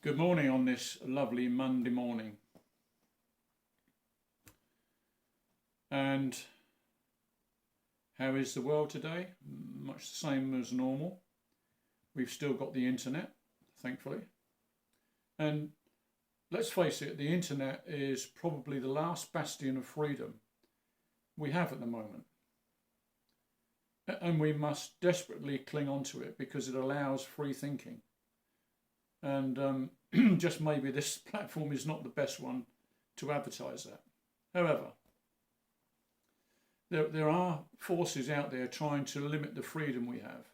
Good morning on this lovely Monday morning. And how is the world today? Much the same as normal. We've still got the internet, thankfully. And let's face it, the internet is probably the last bastion of freedom we have at the moment. And we must desperately cling on to it because it allows free thinking. And just maybe this platform is not the best one to advertise that. However, there are forces out there trying to limit the freedom we have.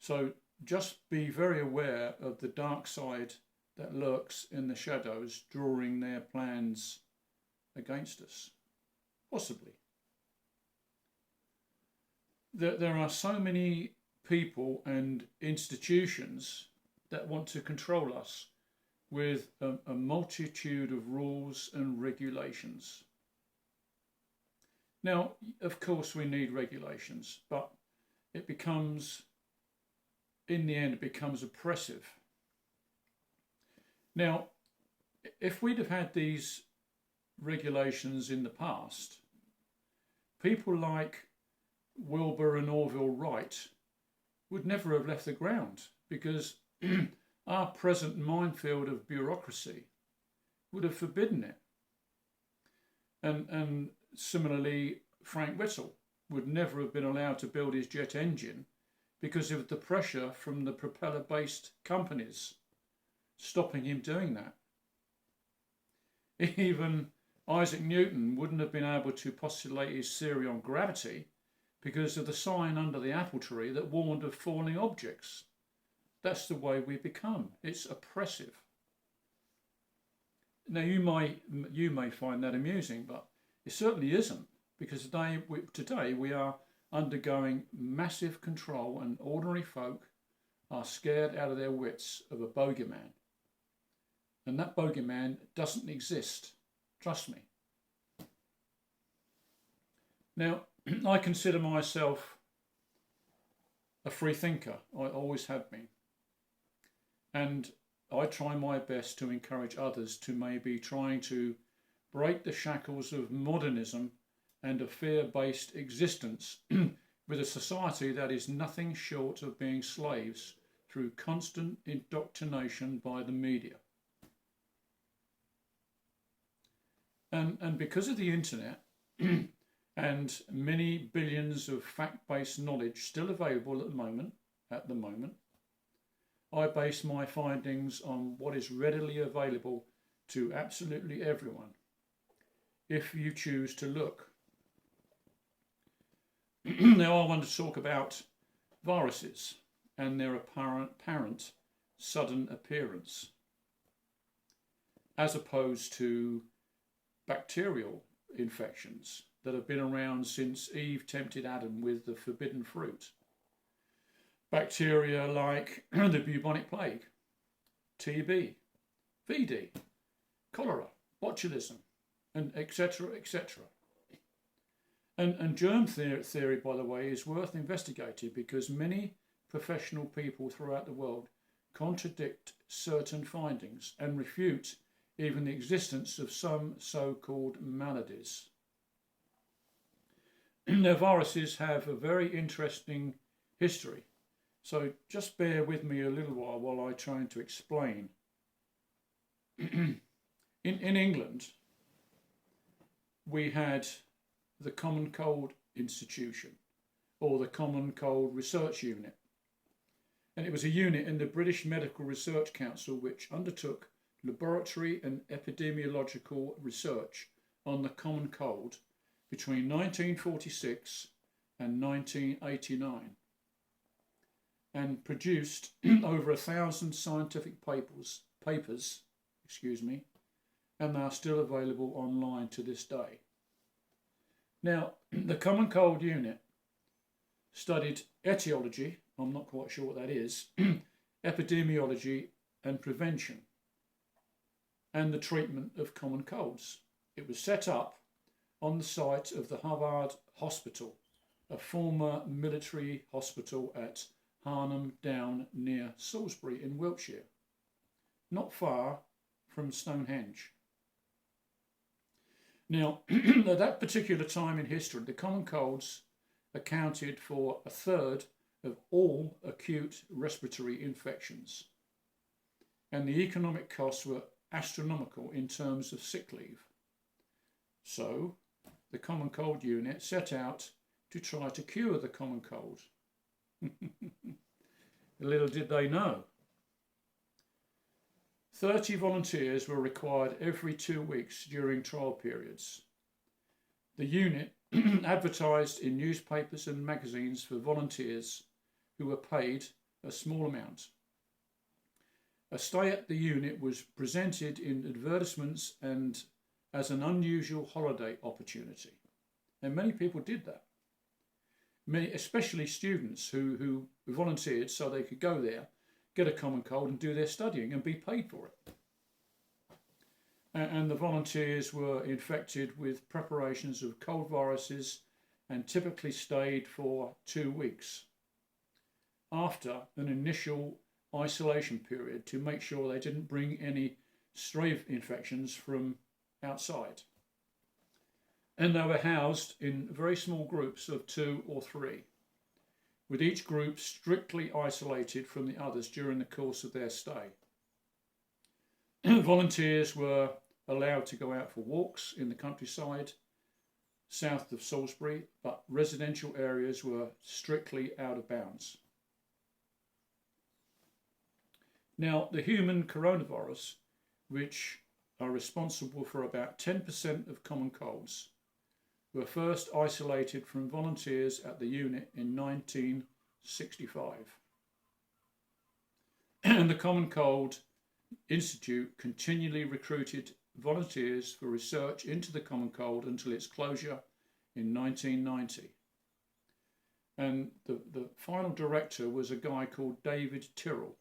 So just be very aware of the dark side that lurks in the shadows, drawing their plans against us, possibly. There are so many people and institutions that want to control us with a multitude of rules and regulations. Now, of course, we need regulations, but it becomes, in the end, it becomes oppressive. Now, if we'd have had these regulations in the past, people like Wilbur and Orville Wright would never have left the ground because our present minefield of bureaucracy would have forbidden it. And similarly, Frank Whittle would never have been allowed to build his jet engine because of the pressure from the propeller-based companies stopping him doing that. Even Isaac Newton wouldn't have been able to postulate his theory on gravity because of the sign under the apple tree that warned of falling objects. That's the way we become. It's oppressive. Now you may find that amusing, but it certainly isn't, because today we are undergoing massive control, and ordinary folk are scared out of their wits of a bogeyman. And that bogeyman doesn't exist. Trust me. Now, I consider myself a free thinker. I always have been. And I try my best to encourage others to maybe trying to break the shackles of modernism and a fear-based existence with a society that is nothing short of being slaves through constant indoctrination by the media. And because of the internet and many billions of fact-based knowledge still available at the moment, I base my findings on what is readily available to absolutely everyone, if you choose to look. Now I want to talk about viruses and their apparent sudden appearance, as opposed to bacterial infections that have been around since Eve tempted Adam with the forbidden fruit. Bacteria like the bubonic plague, TB, VD, cholera, botulism, and etc., etc. And germ theory, by the way, is worth investigating because many professional people throughout the world contradict certain findings and refute even the existence of some so-called maladies. Now, viruses have a very interesting history. So just bear with me a little while I try to explain. In England, we had the Common Cold Institution, or the Common Cold Research Unit. And it was a unit in the British Medical Research Council which undertook laboratory and epidemiological research on the common cold between 1946 and 1989. And produced over 1,000 scientific papers, and they are still available online to this day. Now, the Common Cold Unit studied etiology, I'm not quite sure what that is, epidemiology and prevention, and the treatment of common colds. It was set up on the site of the Hubbard Hospital, a former military hospital at Harnham Down near Salisbury in Wiltshire. not far from Stonehenge. Now, at that particular time in history, the common colds accounted for a third of all acute respiratory infections, and the economic costs were astronomical in terms of sick leave. So, the Common Cold Unit set out to try to cure the common cold. Little did they know. 30 volunteers were required every 2 weeks during trial periods. The unit advertised in newspapers and magazines for volunteers who were paid a small amount. A stay at the unit was presented in advertisements and as an unusual holiday opportunity. And many people did that. Many, especially students who volunteered so they could go there, get a common cold and do their studying and be paid for it. And the volunteers were infected with preparations of cold viruses and typically stayed for 2 weeks after an initial isolation period to make sure they didn't bring any stray infections from outside. And they were housed in very small groups of 2 or 3, with each group strictly isolated from the others during the course of their stay. Volunteers were allowed to go out for walks in the countryside south of Salisbury, but residential areas were strictly out of bounds. Now, the human coronavirus, which are responsible for about 10% of common colds, were first isolated from volunteers at the unit in 1965. And the Common Cold Institute continually recruited volunteers for research into the common cold until its closure in 1990. And the final director was a guy called David Tyrrell,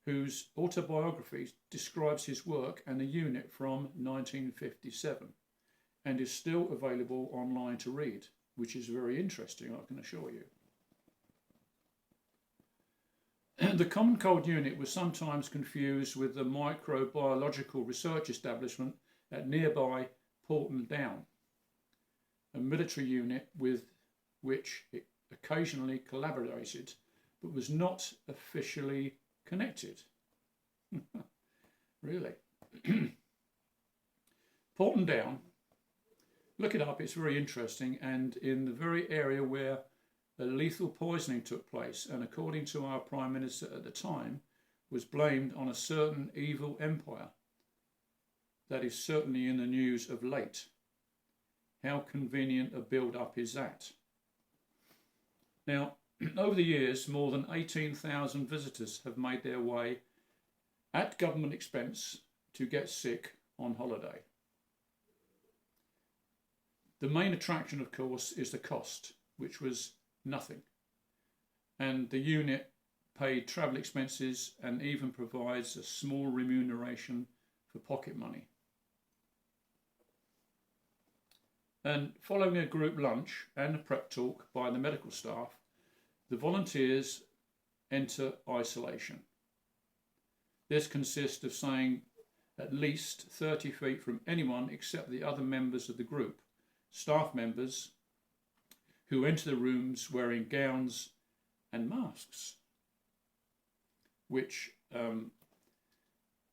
whose autobiography describes his work and the unit from 1957 and is still available online to read, which is very interesting, I can assure you. The Common Cold Unit was sometimes confused with the Microbiological Research Establishment at nearby Porton Down, a military unit with which it occasionally collaborated but was not officially connected. Really. Porton Down, look it up, it's very interesting, and in the very area where a lethal poisoning took place, and according to our Prime Minister at the time, was blamed on a certain evil empire that is certainly in the news of late. How convenient a build-up is that? Now, over the years, more than 18,000 visitors have made their way at government expense to get sick on holiday. The main attraction, of course, is the cost, which was nothing. And the unit paid travel expenses and even provides a small remuneration for pocket money. And following a group lunch and a prep talk by the medical staff, the volunteers enter isolation. This consists of staying at least 30 feet from anyone except the other members of the group, staff members who enter the rooms wearing gowns and masks, which I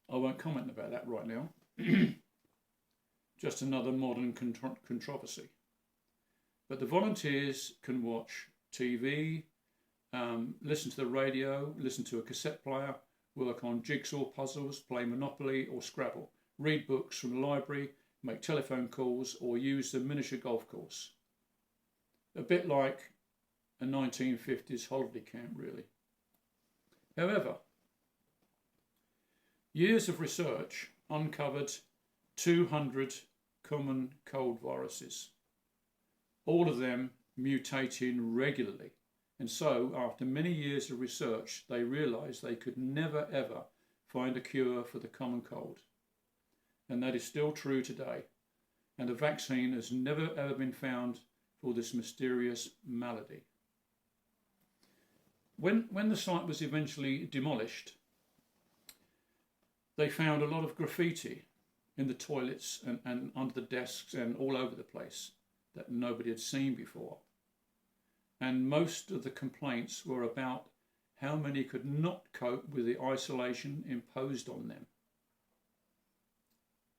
won't comment about that right now. Just another modern controversy. But the volunteers can watch TV, listen to the radio, listen to a cassette player, work on jigsaw puzzles, play Monopoly or Scrabble, read books from the library, make telephone calls, or use the miniature golf course. A bit like a 1950s holiday camp, really. However, years of research uncovered 200 common cold viruses, all of them mutating regularly. And so, after many years of research, they realised they could never ever find a cure for the common cold. And that is still true today. And a vaccine has never ever been found for this mysterious malady. When the site was eventually demolished, they found a lot of graffiti in the toilets and under the desks and all over the place that nobody had seen before. And most of the complaints were about how many could not cope with the isolation imposed on them.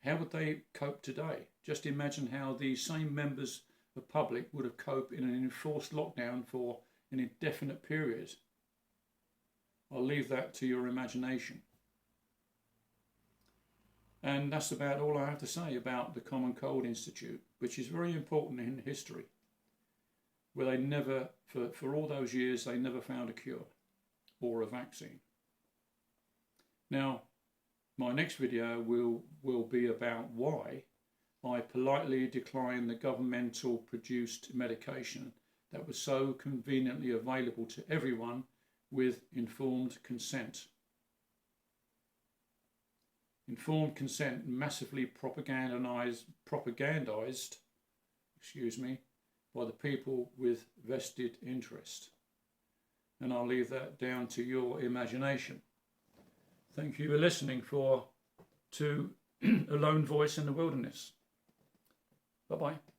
How would they cope today? Just imagine how these same members of public would have coped in an enforced lockdown for an indefinite period. I'll leave that to your imagination. And that's about all I have to say about the Common Cold Institute, which is very important in history, where they never, for all those years, they never found a cure or a vaccine. Now, my next video will be about why I politely declined the governmental produced medication that was so conveniently available to everyone with informed consent. Informed consent massively propagandized, by the people with vested interest. And I'll leave that down to your imagination. Thank you for listening to A Lone Voice in the Wilderness. Bye-bye.